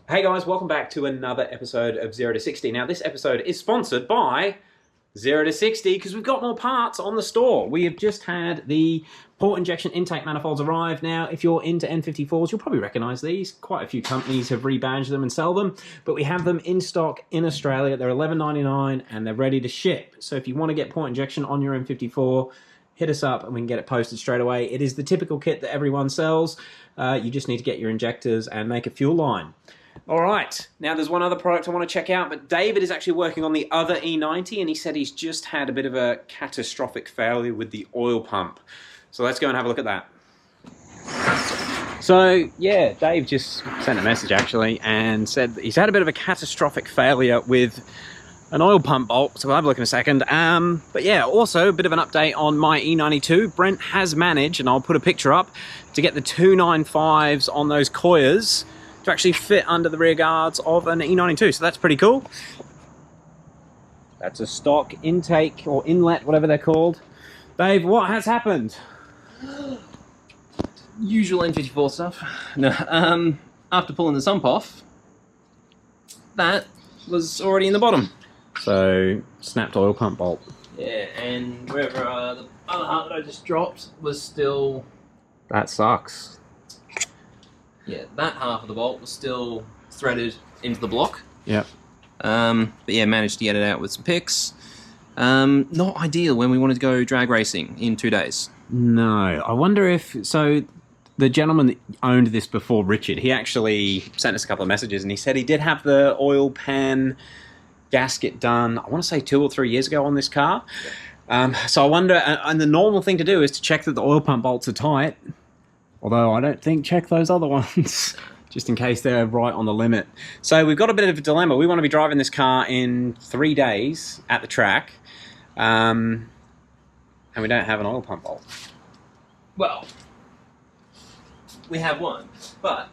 Hey guys, welcome back to another episode of 0 to 60. Now this episode is sponsored by 0 to 60 because we've got more parts on the store. We have just had the port injection intake manifolds arrive. Now if you're into N54s, you'll probably recognise these. Quite a few companies have rebadged them and sell them, but we have them in stock in Australia. They're $11.99 and they're ready to ship. So if you want to get port injection on your N54, hit us up and we can get it posted straight away. It is the typical kit that everyone sells. You just need to get your injectors and make a fuel line. All right, now there's one other product I want to check out, but David is actually working on the other E90 and he said he's just had a bit of a catastrophic failure with the oil pump. So let's go and have a look at that. So yeah, Dave just sent a message actually and said that he's had a bit of a catastrophic failure with an oil pump bolt, so we'll have a look in a second. But yeah, also a bit of an update on my E92. Brent has managed, and I'll put a picture up, to get the 295s on those coils to actually fit under the rear guards of an E92, so that's pretty cool. That's a stock intake or inlet, whatever they're called. Dave, what has happened? Usual N54 stuff. No, after pulling the sump off, that was already in the bottom. So, snapped oil pump bolt. Yeah, and wherever the other half that I just dropped was still... That sucks. Yeah, that half of the bolt was still threaded into the block. Yep. But yeah, managed to get it out with some picks. Not ideal when we wanted to go drag racing in 2 days. No, I wonder if... So, the gentleman that owned this before, Richard, he actually sent us a couple of messages and he said he did have the oil pan gasket done, I want to say 2 or 3 years ago on this car. So I wonder, and the normal thing to do is to check that the oil pump bolts are tight. Although I don't think check those other ones, just in case they're right on the limit. So we've got a bit of a dilemma. We want to be driving this car in 3 days at the track, and we don't have an oil pump bolt. Well, we have one, but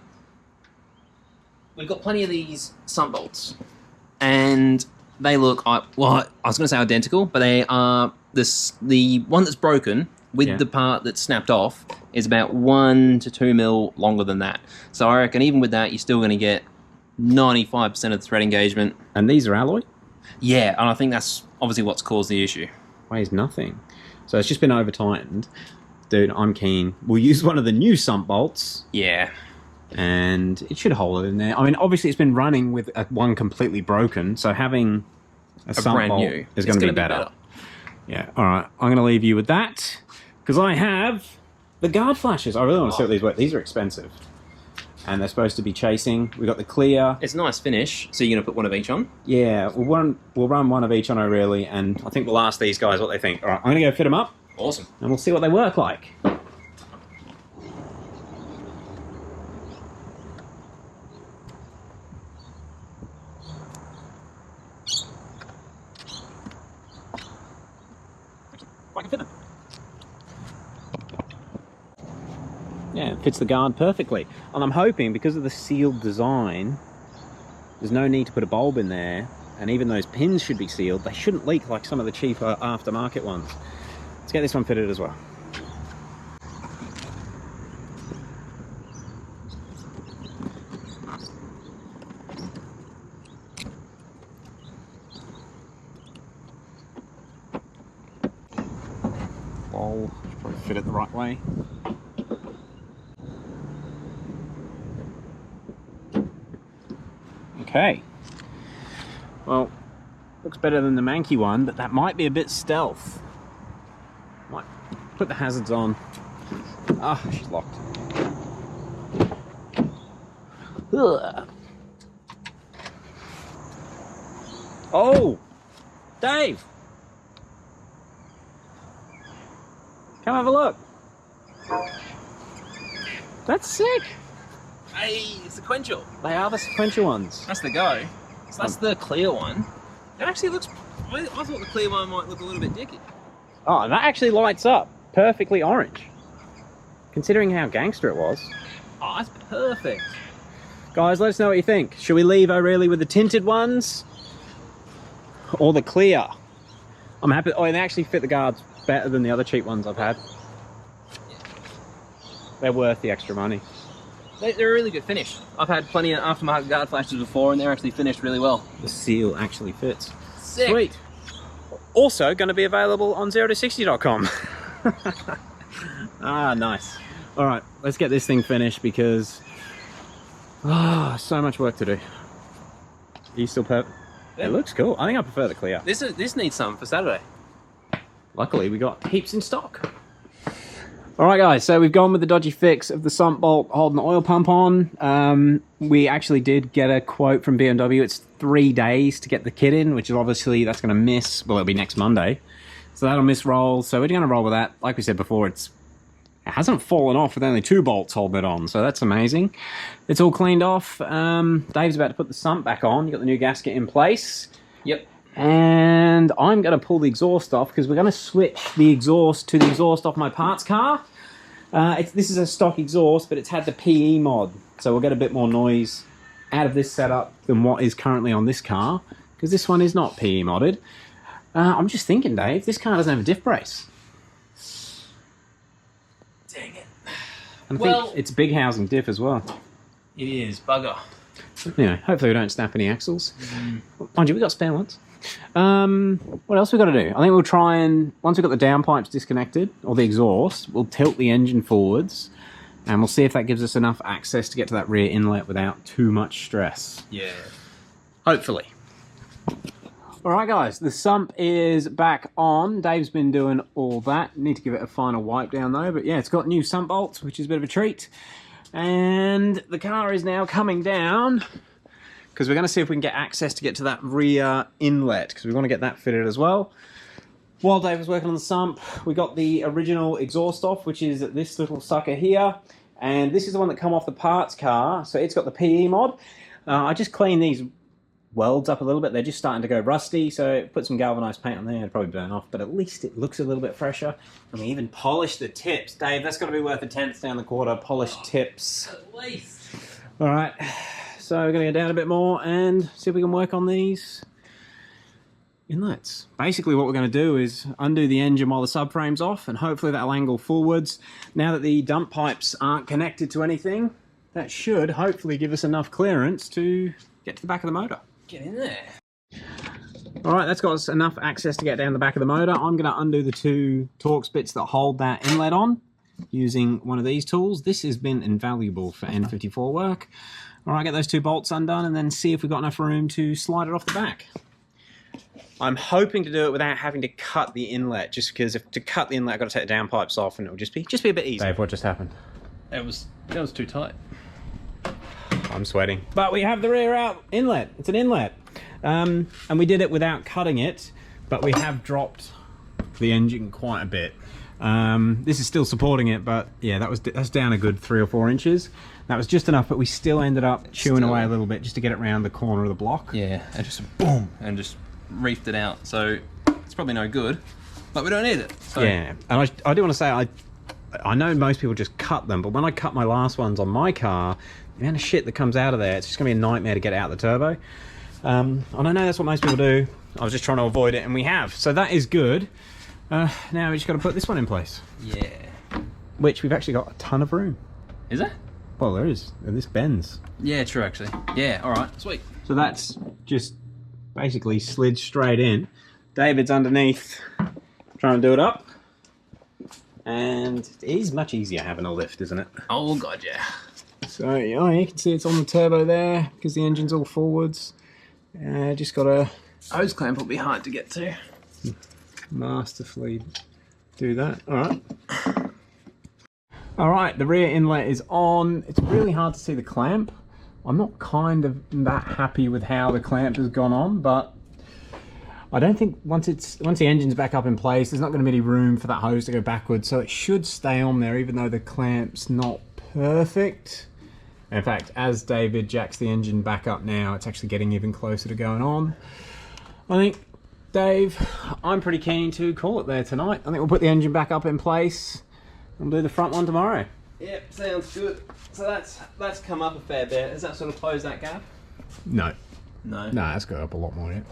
we've got plenty of these sump bolts, and they look, well, I was going to say identical, but they are the one that's broken with the part that's snapped off is about 1 to 2 mil longer than that. So I reckon even with that, you're still going to get 95% of the thread engagement. And these are alloy? Yeah, and I think that's obviously what's caused the issue. Weighs nothing. So it's just been over tightened. Dude, I'm keen. We'll use one of the new sump bolts. Yeah. And it should hold it in there. I mean, obviously it's been running with one completely broken, so having a sump brand bolt new is going to be better. Yeah, all right. I'm going to leave you with that because I have the guard flashes. I really want to see what these work. These are expensive, and they're supposed to be chasing. We got the clear. It's a nice finish. So you're going to put one of each on? Yeah, we'll run one of each on O'Reilly, and I think we'll ask these guys what they think. All right, I'm going to go fit them up. Awesome. And we'll see what they work like. I can fit them. Yeah, it fits the guard perfectly. And I'm hoping, because of the sealed design, there's no need to put a bulb in there, and even those pins should be sealed. They shouldn't leak like some of the cheaper aftermarket ones. Let's get this one fitted as well. Should probably fit it the right way. Okay. Well, looks better than the manky one, but that might be a bit stealth. Might put the hazards on. Ah, she's locked. Ugh. Oh, Dave. Come have a look. That's sick. Hey, sequential. They are the sequential ones. That's the go. So that's the clear one. It actually looks... I thought the clear one might look a little bit dicky. Oh, that actually lights up. Perfectly orange. Considering how gangster it was. Oh, that's perfect. Guys, let us know what you think. Should we leave O'Reilly with the tinted ones? Or the clear? I'm happy... Oh, they actually fit the guards better than the other cheap ones I've had. They're worth the extra money. They're a really good finish. I've had plenty of aftermarket guard flashes before, and they're actually finished really well. The seal actually fits. Sick. Sweet. Also going to be available on 0to60.com. Ah, nice. All right, let's get this thing finished because so much work to do. Are you still perfect? Yeah. It looks cool. I think I prefer the clear. This needs some for Saturday. Luckily, we got heaps in stock. All right, guys, so we've gone with the dodgy fix of the sump bolt holding the oil pump on. We actually did get a quote from BMW. It's 3 days to get the kit in, which is obviously, that's going to miss, well, it'll be next Monday. So that'll miss roll. So we're going to roll with that. Like we said before, it hasn't fallen off with only 2 bolts holding it on. So that's amazing. It's all cleaned off. Dave's about to put the sump back on. You got the new gasket in place. Yep. And I'm going to pull the exhaust off because we're going to switch the exhaust to the exhaust off my parts car. This is a stock exhaust, but it's had the PE mod, so we'll get a bit more noise out of this setup than what is currently on this car, because this one is not PE modded. I'm just thinking, Dave, this car doesn't have a diff brace. Dang it. And I think it's a big housing diff as well. It is, bugger. Anyway, hopefully we don't snap any axles. Mind you, we got spare ones. What else we got to do? I think we'll try and, once we've got the downpipes disconnected, or the exhaust, we'll tilt the engine forwards, and we'll see if that gives us enough access to get to that rear inlet without too much stress. Yeah. Hopefully. Alright guys, the sump is back on. Dave's been doing all that. Need to give it a final wipe down though, but yeah, it's got new sump bolts, which is a bit of a treat. And the car is now coming down, because we're going to see if we can get access to get to that rear inlet, because we want to get that fitted as well. While Dave was working on the sump, we got the original exhaust off, which is this little sucker here. And this is the one that come off the parts car, so it's got the PE mod. I just cleaned these welds up a little bit. They're just starting to go rusty, so put some galvanized paint on there. It'll probably burn off, but at least it looks a little bit fresher. And we even polished the tips. Dave, that's got to be worth a tenth down the quarter. Polished tips. At least. All right. So we're going to go down a bit more and see if we can work on these inlets. Basically what we're going to do is undo the engine while the subframe's off, and hopefully that'll angle forwards. Now that the dump pipes aren't connected to anything, that should hopefully give us enough clearance to get to the back of the motor. Get in there. Alright, that's got us enough access to get down the back of the motor. I'm going to undo the 2 Torx bits that hold that inlet on using one of these tools. This has been invaluable for N54 work. Alright, get those 2 bolts undone and then see if we've got enough room to slide it off the back. I'm hoping to do it without having to cut the inlet, just because to cut the inlet I've got to take the downpipes off and it'll just be a bit easier. Dave, what just happened? That was too tight. I'm sweating. But we have the rear out inlet. It's an inlet. And we did it without cutting it, but we have dropped the engine quite a bit. This is still supporting it, but yeah, that's down a good 3 or 4 inches. That was just enough, but we still ended up chewing away a little bit just to get it around the corner of the block. Yeah, and just boom, and just reefed it out. So it's probably no good, but we don't need it. So. Yeah, and I do want to say, I know most people just cut them, but when I cut my last ones on my car, the amount of shit that comes out of there, it's just going to be a nightmare to get out the turbo. And I know that's what most people do. I was just trying to avoid it, and we have. So that is good. Now we just got to put this one in place. Yeah. Which we've actually got a ton of room. Is there? Well, there is. And this bends. Yeah, true, actually. Yeah, all right, sweet. So that's just basically slid straight in. David's underneath trying to do it up. And it is much easier having a lift, isn't it? Oh, God, yeah. So, yeah, you can see it's on the turbo there because the engine's all forwards. Just got to... Hose clamp will be hard to get to. Masterfully do that. Alright, the rear inlet is on. It's really hard to see the clamp. I'm not kind of that happy with how the clamp has gone on, but I don't think once the engine's back up in place, there's not going to be any room for that hose to go backwards, so it should stay on there even though the clamp's not perfect. In fact, as David jacks the engine back up now, it's actually getting even closer to going on. I think, Dave, I'm pretty keen to call it there tonight. I think we'll put the engine back up in place and do the front one tomorrow. Yep, sounds good. So that's come up a fair bit. Has that sort of closed that gap? No. No? No, that's got up a lot more yet.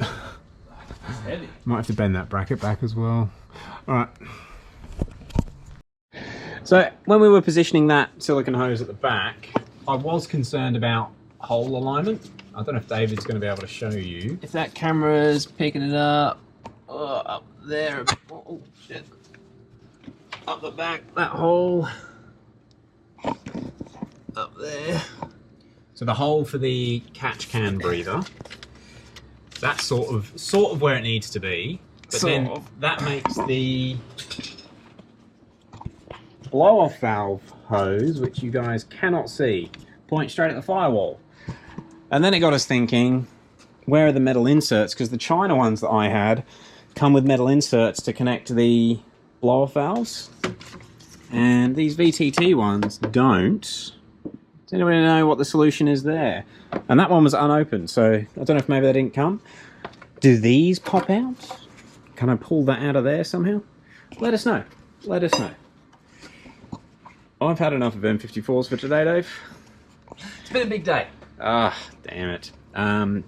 It's heavy. Might have to bend that bracket back as well. Alright. So, when we were positioning that silicone hose at the back, I was concerned about hole alignment. I don't know if David's going to be able to show you. If that camera's picking it up, up there, oh shit, up the back, that hole, up there. So the hole for the catch can breather, that's sort of where it needs to be. But then that makes the blow-off valve hose, which you guys cannot see, point straight at the firewall. And then it got us thinking, where are the metal inserts? Because the China ones that I had come with metal inserts to connect the blow-off valves. And these VTT ones don't. Does anybody know what the solution is there? And that one was unopened, so I don't know if maybe they didn't come. Do these pop out? Can I pull that out of there somehow? Let us know. Let us know. I've had enough of M54s for today, Dave. It's been a big day. Ah, damn it.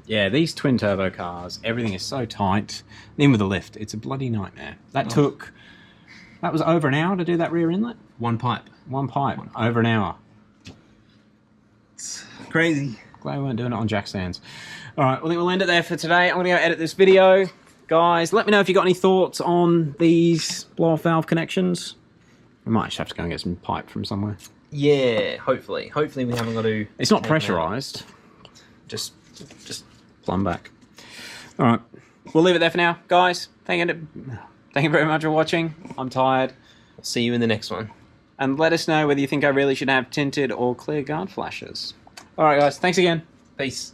Yeah, these twin turbo cars, everything is so tight. Even with the lift, it's a bloody nightmare. That was over an hour to do that rear inlet? One pipe. One pipe, over an hour. It's crazy. Glad we weren't doing it on jack stands. Alright, well, we'll end it there for today. I'm going to go edit this video. Guys, let me know if you got any thoughts on these blow-off valve connections. We might just have to go and get some pipe from somewhere. Yeah, hopefully. Hopefully we haven't got to... It's not pressurised. Just Plumb back. Alright, we'll leave it there for now. Guys, thank you very much for watching. I'm tired. I'll see you in the next one. And let us know whether you think I really should have tinted or clear guard flashes. Alright guys, thanks again. Peace.